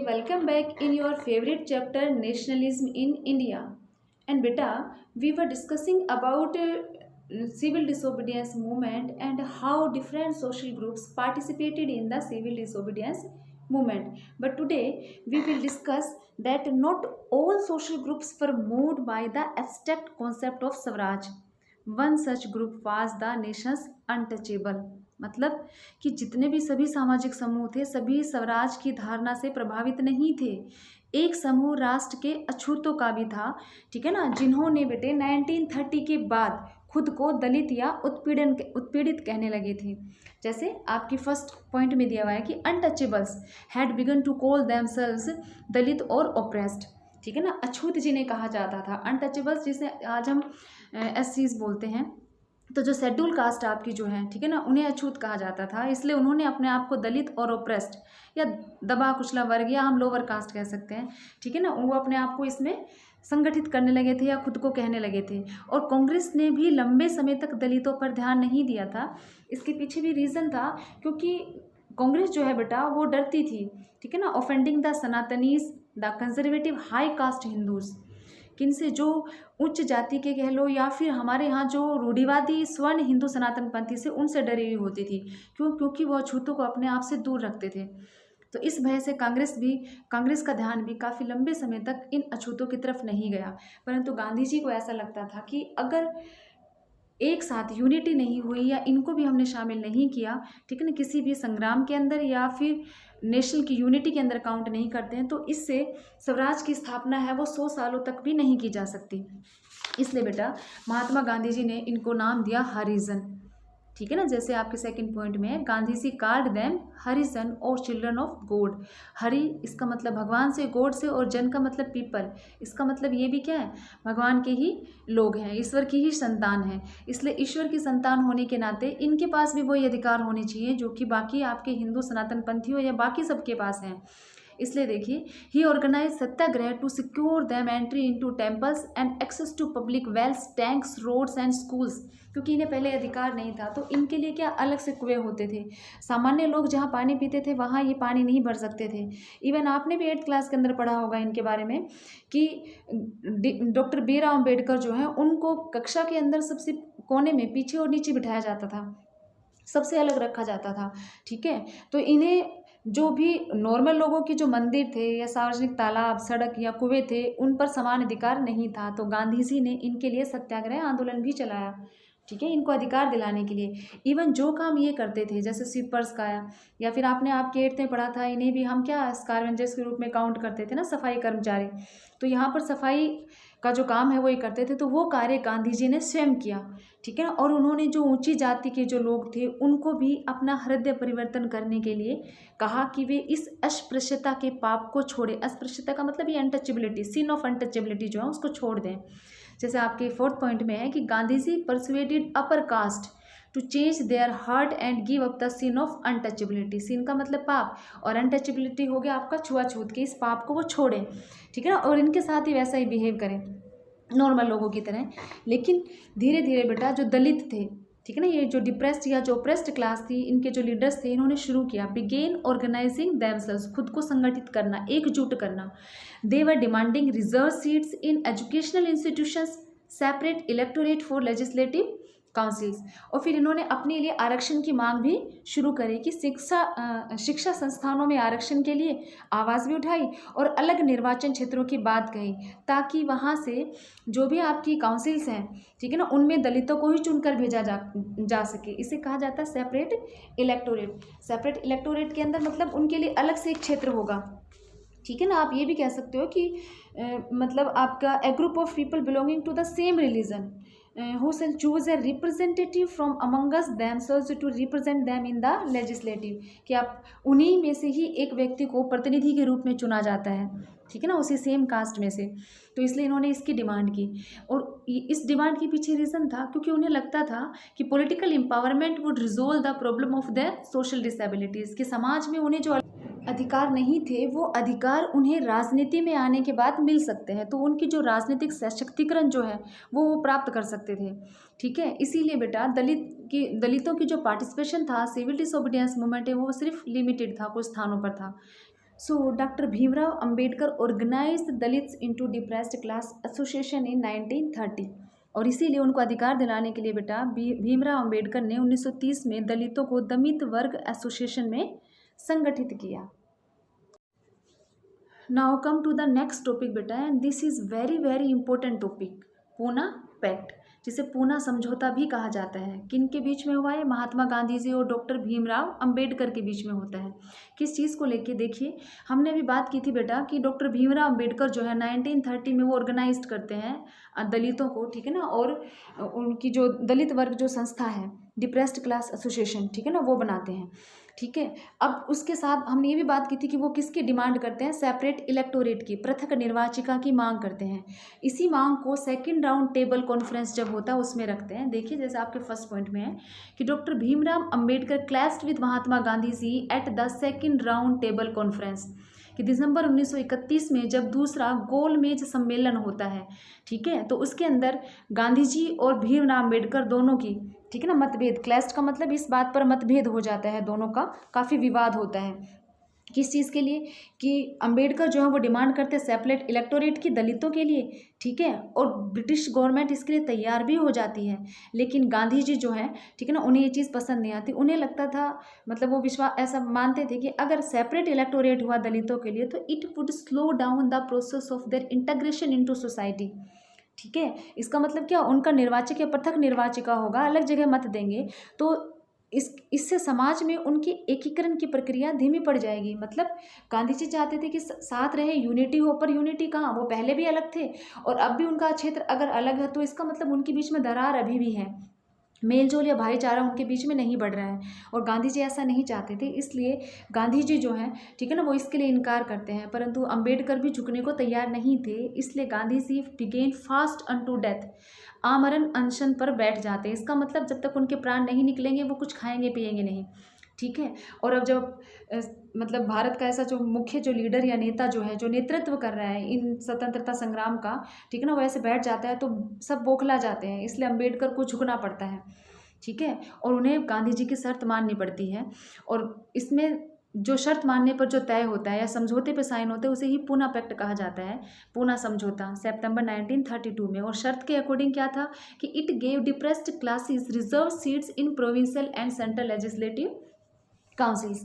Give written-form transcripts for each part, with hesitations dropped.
welcome back in your favorite chapter, Nationalism in India. And beta, we were discussing about civil disobedience movement and how different social groups participated in the civil disobedience movement. But today we will discuss that not all social groups were moved by the abstract concept of Swaraj. One such group was the nation's untouchable. मतलब कि जितने भी सभी सामाजिक समूह थे सभी स्वराज की धारणा से प्रभावित नहीं थे। एक समूह राष्ट्र के अछूतों का भी था, ठीक है ना, जिन्होंने बेटे 1930 के बाद खुद को दलित या उत्पीड़ित कहने लगे थे। जैसे आपकी फर्स्ट पॉइंट में दिया हुआ है कि untouchables had begun to call themselves Dalit और ओप्रेस्ड, ठीक है ना, अछूत जिन्हें कहा जाता था, अनटचेबल्स जिसे आज हम एससीज बोलते हैं। तो जो शेड्यूल कास्ट आपकी जो है, ठीक है ना, उन्हें अछूत कहा जाता था, इसलिए उन्होंने अपने आप को दलित और ओप्रेस्ड या दबा कुचला वर्ग या हम लोअर कास्ट कह सकते हैं, ठीक है ना, वो अपने आप को इसमें संगठित करने लगे थे या खुद को कहने लगे थे। और कांग्रेस ने भी लंबे समय तक दलितों पर ध्यान नहीं दिया था। इसके पीछे भी रीज़न था क्योंकि कांग्रेस जो है बेटा वो डरती थी, ठीक है ना, offending the Sanatanis, the conservative high caste Hindus, किनसे, जो उच्च जाति के कह लो या फिर हमारे यहाँ जो रूढ़िवादी स्वर्ण हिंदू सनातन पंथी से, उनसे डरी हुई होती थी। क्योंकि वह अछूतों को अपने आप से दूर रखते थे। तो इस भय से कांग्रेस का ध्यान भी काफ़ी लंबे समय तक इन अछूतों की तरफ नहीं गया। परंतु गांधी जी को ऐसा लगता था कि अगर एक साथ यूनिटी नहीं हुई या इनको भी हमने शामिल नहीं किया, ठीक है ना, किसी भी संग्राम के अंदर या फिर नेशनल की यूनिटी के अंदर काउंट नहीं करते हैं, तो इससे स्वराज की स्थापना है वो 100 सालों तक भी नहीं की जा सकती। इसलिए बेटा महात्मा गांधी जी ने इनको नाम दिया हरिजन, ठीक है ना। जैसे आपके सेकंड पॉइंट में है, गांधी जी कार्ड देम हरिजन और चिल्ड्रन ऑफ गॉड। हरि इसका मतलब भगवान से, गॉड से, और जन का मतलब पीपल। इसका मतलब ये भी क्या है, भगवान के ही लोग हैं, ईश्वर की ही संतान है। इसलिए ईश्वर की संतान होने के नाते इनके पास भी वही अधिकार होने चाहिए जो कि बाकी आपके हिंदू सनातन पंथियों या बाकी सबके पास हैं। इसलिए देखिए, he organised satyagraha to secure them entry into temples and access to public wells, tanks, roads and schools. क्योंकि इन्हें पहले अधिकार नहीं था तो इनके लिए क्या अलग से कुएं होते थे। सामान्य लोग जहाँ पानी पीते थे वहाँ ये पानी नहीं भर सकते थे। इवन आपने भी 8th क्लास के अंदर पढ़ा होगा इनके बारे में कि डॉक्टर BR अम्बेडकर जो है उनको कक्षा के अंदर सबसे कोने में पीछे और नीचे बिठाया जाता था, सबसे अलग रखा जाता था, ठीक है। तो इन्हें जो भी नॉर्मल लोगों की जो मंदिर थे या सार्वजनिक तालाब, सड़क या कुएं थे, उन पर समान अधिकार नहीं था। तो गांधी जी ने इनके लिए सत्याग्रह आंदोलन भी चलाया, ठीक है, इनको अधिकार दिलाने के लिए। इवन जो काम ये करते थे जैसे स्वीपर्स का या फिर आपने आपके 8th में पढ़ा था, इन्हें भी हम क्या स्कावेंजर्स के रूप में काउंट करते थे ना, सफाई कर्मचारी। तो यहाँ पर सफाई का जो काम है वो ये करते थे। तो वो कार्य गांधी जी ने स्वयं किया, ठीक है ना। और उन्होंने जो ऊंची जाति के जो लोग थे उनको भी अपना हृदय परिवर्तन करने के लिए कहा कि वे इस अस्पृश्यता के पाप को छोड़े। अस्पृश्यता का मतलब ये अनटचेबिलिटी, सिन ऑफ अनटचेबिलिटी जो है उसको छोड़ दें। जैसे आपके 4th पॉइंट में है कि Gandhi ji persuaded upper caste to change their heart and give up the sin of untouchability. Sin का मतलब पाप और अनटचेबिलिटी हो गया आपका छुआछूत के, इस पाप को वो छोड़ें, ठीक है ना, और इनके साथ ही वैसा ही बिहेव करें नॉर्मल लोगों की तरह। लेकिन धीरे धीरे बेटा जो दलित थे, ठीक है ना, ये जो डिप्रेस्ड या जो ऑप्रेस्ड क्लास थी, इनके जो लीडर्स थे, इन्होंने शुरू किया बिगेन ऑर्गेनाइजिंग देमसेल्व्स, खुद को संगठित करना, एकजुट करना। They were demanding reserve seats in educational institutions, separate electorate for legislative councils. और फिर इन्होंने अपने लिए आरक्षण की मांग भी शुरू करी कि शिक्षा संस्थानों में आरक्षण के लिए आवाज़ भी उठाई और अलग निर्वाचन क्षेत्रों की बात कही, ताकि वहाँ से जो भी आपकी काउंसिल्स हैं, ठीक है ना, उनमें दलितों को ही चुनकर भेजा जा सके। इसे कहा जाता है सेपरेट इलेक्टोरेट। सेपरेट इलेक्टोरेट के अंदर मतलब उनके लिए अलग से एक क्षेत्र होगा, ठीक है ना। आप ये भी कह सकते हो कि मतलब आपका a group of people belonging to the same religion who shall choose a representative from among us themselves to represent them in the legislative, कि आप उन्हीं में से ही एक व्यक्ति को प्रतिनिधि के रूप में चुना जाता है, ठीक है ना, उसी सेम कास्ट में से। तो इसलिए इन्होंने इसकी डिमांड की। और इस डिमांड के पीछे रीज़न था क्योंकि उन्हें लगता था कि political empowerment would resolve the problem of their social disabilities, कि समाज में उन्हें जो अधिकार नहीं थे वो अधिकार उन्हें राजनीति में आने के बाद मिल सकते हैं। तो उनकी जो राजनीतिक सशक्तिकरण जो है वो प्राप्त कर सकते थे, ठीक है। इसीलिए बेटा दलितों की जो पार्टिसिपेशन था सिविल डिसोबीडियंस मूवमेंट है वो सिर्फ लिमिटेड था, कुछ स्थानों पर था। So Dr. Bhimrao Ambedkar organized Dalits into depressed class association in 1930 और इसीलिए उनको अधिकार दिलाने के लिए बेटा भीमराव अंबेडकर ने 1930 में दलितों को दलित वर्ग एसोसिएशन में संगठित किया। Now come to the next topic बेटा, and this is very very important topic, Poona pact, जिसे पूना समझौता भी कहा जाता है। किन के बीच में हुआ है? महात्मा गांधी जी और डॉक्टर भीमराव अंबेडकर के बीच में होता है। किस चीज़ को लेके? देखिए, हमने भी बात की थी बेटा कि डॉक्टर भीमराव अंबेडकर जो है 1930 में वो ऑर्गेनाइज करते हैं दलितों को, ठीक है ना, और उनकी जो दलित वर्ग जो संस्था है डिप्रेस्ड क्लास एसोसिएशन, ठीक है ना, वो बनाते हैं, ठीक है। अब उसके साथ हमने ये भी बात की थी कि वो किसकी डिमांड करते हैं? सेपरेट इलेक्टोरेट की, पृथक निर्वाचिका की मांग करते हैं। इसी मांग को सेकंड राउंड टेबल कॉन्फ्रेंस जब होता है उसमें रखते हैं। देखिए, जैसे आपके फर्स्ट पॉइंट में है कि doctor Bhimrao Ambedkar clashed with Mahatma Gandhi ji at the second round table conference, कि दिसंबर 1931 में जब दूसरा गोल मेज सम्मेलन होता है, ठीक है, तो उसके अंदर गांधी जी और भीमराव अंबेडकर दोनों की, ठीक है ना, मतभेद, क्लैश का मतलब इस बात पर मतभेद हो जाता है, दोनों का काफ़ी विवाद होता है। किस चीज़ के लिए? कि अंबेडकर जो है वो डिमांड करते हैं सेपरेट इलेक्टोरेट की दलितों के लिए, ठीक है, और ब्रिटिश गवर्नमेंट इसके लिए तैयार भी हो जाती है, लेकिन गांधी जी जो है, ठीक है ना, उन्हें ये चीज़ पसंद नहीं आती। उन्हें लगता था, मतलब वो विश्वास ऐसा मानते थे कि अगर सेपरेट इलेक्टोरेट हुआ दलितों के लिए तो it would slow down the process of their integration into society, ठीक है। इसका मतलब क्या? उनका निर्वाचक या पृथक निर्वाचिका होगा, अलग जगह मत देंगे, तो इससे समाज में उनकी एकीकरण की प्रक्रिया धीमी पड़ जाएगी। मतलब गांधी जी चाहते थे कि साथ रहे, यूनिटी हो, पर यूनिटी कहाँ? वो पहले भी अलग थे और अब भी उनका क्षेत्र अगर अलग है तो इसका मतलब उनके बीच में दरार अभी भी है, मेलजोल या भाईचारा उनके बीच में नहीं बढ़ रहा है, और गांधी जी ऐसा नहीं चाहते थे। इसलिए गांधी जी जो हैं, ठीक है ना, वो इसके लिए इनकार करते हैं, परंतु अंबेडकर भी झुकने को तैयार नहीं थे। इसलिए Gandhi ji begin fast unto death, आमरण अनशन पर बैठ जाते हैं। इसका मतलब जब तक उनके प्राण नहीं निकलेंगे वो कुछ खाएंगे पिएंगे नहीं, ठीक है। और अब जब मतलब भारत का ऐसा जो मुख्य जो लीडर या नेता जो है, जो नेतृत्व कर रहा है इन स्वतंत्रता संग्राम का, ठीक है ना, वो ऐसे बैठ जाता है तो सब बौखला जाते हैं। इसलिए अंबेडकर को झुकना पड़ता है, ठीक है, और उन्हें गांधी जी की शर्त माननी पड़ती है। और इसमें जो शर्त मानने पर जो तय होता है या समझौते पर साइन होते हैं उसे ही पूना पैक्ट कहा जाता है, पूना समझौता, सितंबर 1932 में। और शर्त के अकॉर्डिंग क्या था कि it gave depressed classes reserve seats in provincial and central legislative councils,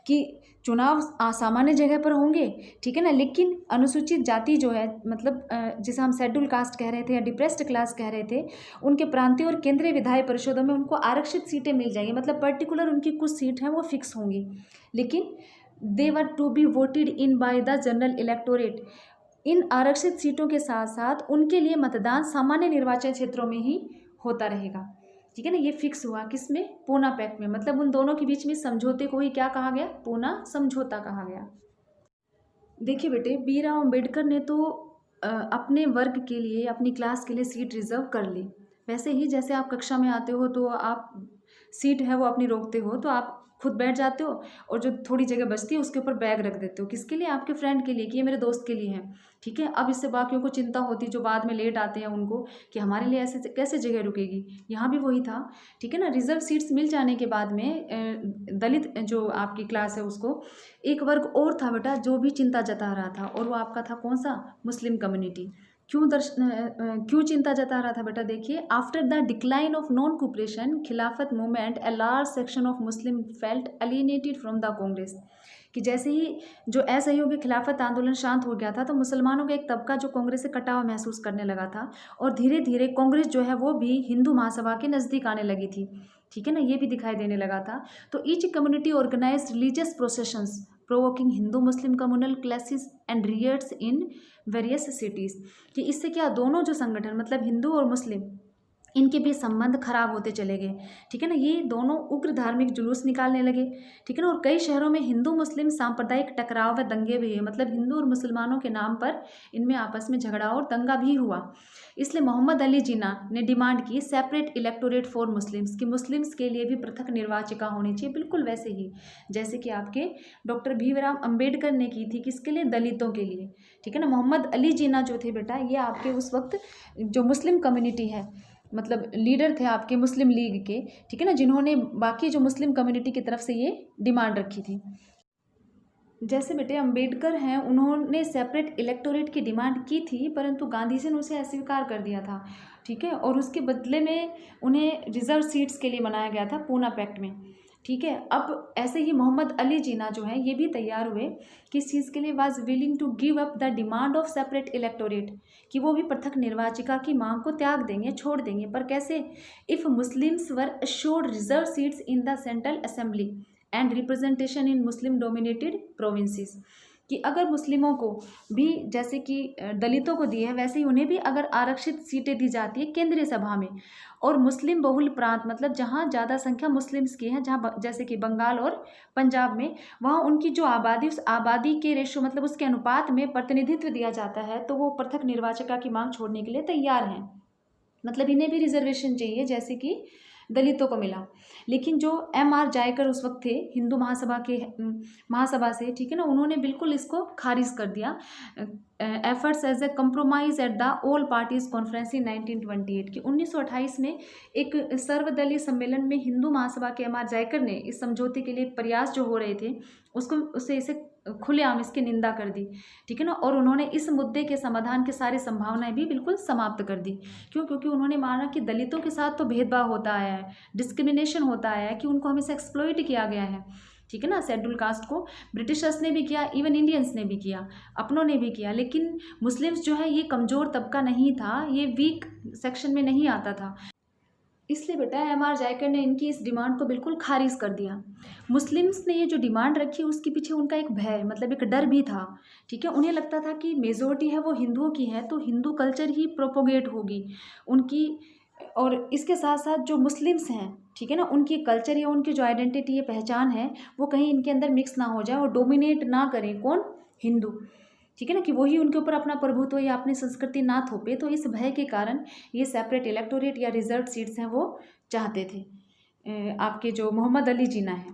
कि चुनाव सामान्य जगह पर होंगे, ठीक है ना, लेकिन अनुसूचित जाति जो है, मतलब जिसे हम शेड्यूल कास्ट कह रहे थे या डिप्रेस्ड क्लास कह रहे थे, उनके प्रांतीय और केंद्रीय विधायी परिषदों में उनको आरक्षित सीटें मिल जाएंगी। मतलब पर्टिकुलर उनकी कुछ सीट हैं वो फिक्स होंगी, लेकिन they were to be voted in by the general electorate. इन आरक्षित सीटों के साथ साथ उनके लिए मतदान सामान्य निर्वाचन क्षेत्रों में ही होता रहेगा, ठीक है ना। ये फिक्स हुआ किसमें? पूना पैक्ट में। मतलब उन दोनों के बीच में समझौते को ही क्या कहा गया? पूना समझौता कहा गया। देखिए बेटे, भीमराव अंबेडकर ने तो अपने वर्ग के लिए, अपनी क्लास के लिए सीट रिजर्व कर ली। वैसे ही जैसे आप कक्षा में आते हो तो आप सीट है वो अपनी रोकते हो, तो आप खुद बैठ जाते हो और जो थोड़ी जगह बचती है उसके ऊपर बैग रख देते हो। किसके लिए? आपके फ्रेंड के लिए, कि ये मेरे दोस्त के लिए है, ठीक है। अब इससे बाकियों को चिंता होती, जो बाद में लेट आते हैं उनको, कि हमारे लिए ऐसे कैसे जगह रुकेगी। यहाँ भी वही था, ठीक है ना। रिजर्व सीट्स मिल जाने के बाद में दलित जो आपकी क्लास है उसको एक वर्ग और था बेटा जो भी चिंता जता रहा था, और वो आपका था कौन सा? Muslim community. क्यों चिंता जता रहा था बेटा? देखिए, after the decline of non cooperation Khilafat movement a large section of Muslim felt alienated from the Congress, कि जैसे ही जो असहयोगी खिलाफत आंदोलन शांत हो गया था तो मुसलमानों का एक तबका जो कांग्रेस से कटा हुआ महसूस करने लगा था, और धीरे धीरे कांग्रेस जो है वो भी हिंदू महासभा के नज़दीक आने लगी थी, ठीक है ना, ये भी दिखाई देने लगा था। तो each community organize religious processions provoking Hindu Muslim communal clashes and riots in various cities, कि इससे क्या दोनों जो संगठन, मतलब हिंदू और मुस्लिम, इनके भी संबंध खराब होते चले गए, ठीक है ना। ये दोनों उग्र धार्मिक जुलूस निकालने लगे, ठीक है ना, और कई शहरों में हिंदू मुस्लिम सांप्रदायिक टकराव व दंगे भी हुए। मतलब हिंदू और मुसलमानों के नाम पर इनमें आपस में झगड़ा और दंगा भी हुआ। इसलिए मोहम्मद अली जिन्ना ने डिमांड की सेपरेट इलेक्टोरेट फॉर मुस्लिम्स, कि मुस्लिम्स के लिए भी पृथक निर्वाचिका होनी चाहिए, बिल्कुल वैसे ही जैसे कि आपके डॉक्टर भीमराव अंबेडकर ने की थी, किसके लिए? दलितों के लिए, ठीक है ना। मोहम्मद अली जिन्ना जो थे बेटा, ये आपके उस वक्त जो मुस्लिम कम्युनिटी है, मतलब लीडर थे आपके मुस्लिम लीग के, ठीक है ना, जिन्होंने बाकी जो मुस्लिम कम्युनिटी की तरफ से ये डिमांड रखी थी। जैसे बेटे अम्बेडकर हैं, उन्होंने सेपरेट इलेक्टोरेट की डिमांड की थी, परंतु गांधी जी ने उसे अस्वीकार कर दिया था। ठीक है, और उसके बदले में उन्हें रिजर्व सीट्स के लिए बनाया गया था पूना पैक्ट में। ठीक है, अब ऐसे ही मोहम्मद अली जिन्ना जो है ये भी तैयार हुए किस चीज़ के लिए, was willing to give up the demand of separate electorate, कि वो भी पृथक निर्वाचिका की मांग को त्याग देंगे, छोड़ देंगे। पर कैसे? If Muslims were assured reserve seats in the central assembly and representation in Muslim dominated provinces, कि अगर मुस्लिमों को भी जैसे कि दलितों को दी है वैसे ही उन्हें भी अगर आरक्षित सीटें दी जाती है केंद्रीय सभा में, और मुस्लिम बहुल प्रांत मतलब जहाँ ज़्यादा संख्या मुस्लिम्स की है, जहाँ जैसे कि बंगाल और पंजाब में, वहाँ उनकी जो आबादी, उस आबादी के रेशो मतलब उसके अनुपात में प्रतिनिधित्व दिया जाता है, तो वो पृथक निर्वाचिका की मांग छोड़ने के लिए तैयार हैं। मतलब इन्हें भी रिजर्वेशन चाहिए जैसे कि दलितों को मिला। लेकिन जो M.R. जायकर उस वक्त थे हिंदू महासभा से, ठीक है ना, उन्होंने बिल्कुल इसको खारिज कर दिया। Efforts as a compromise at the all parties conference in 1928 की 1928 में एक सर्वदलीय सम्मेलन में हिंदू महासभा के M.R. जायकर ने इस समझौते के लिए प्रयास जो हो रहे थे उसे इसे खुलेआम इसकी निंदा कर दी। ठीक है ना, और उन्होंने इस मुद्दे के समाधान की सारी संभावनाएं भी बिल्कुल समाप्त कर दी। क्यों? क्योंकि उन्होंने माना कि दलितों के साथ तो भेदभाव होता आया है, डिस्क्रिमिनेशन होता आया है, कि उनको हमेशा एक्सप्लॉइट किया गया है। ठीक है ना, शेड्यूल कास्ट को ब्रिटिशर्स ने भी किया, इवन इंडियंस ने भी किया, अपनों ने भी किया। लेकिन मुस्लिम्स जो है ये कमज़ोर तबका नहीं था, ये वीक सेक्शन में नहीं आता था, इसलिए बेटा M.R. जायकर ने इनकी इस डिमांड को बिल्कुल खारिज कर दिया। मुस्लिम्स ने ये जो डिमांड रखी उसके पीछे उनका एक भय मतलब एक डर भी था। ठीक है, उन्हें लगता था कि मेजोरिटी है वो हिंदुओं की है, तो हिंदू कल्चर ही प्रोपोगेट होगी उनकी, और इसके साथ साथ जो मुस्लिम्स हैं, ठीक है ना, उनकी कल्चर या उनकी जो आइडेंटिटी या पहचान है वो कहीं इनके अंदर मिक्स ना हो जाए और डोमिनेट ना करें कौन? हिंदू। ठीक है ना, कि वही उनके ऊपर अपना प्रभुत्व या अपनी संस्कृति ना थोपे। तो इस भय के कारण ये सेपरेट इलेक्टोरेट या रिजर्व सीट्स हैं वो चाहते थे। आपके जो मोहम्मद अली जिन्ना है।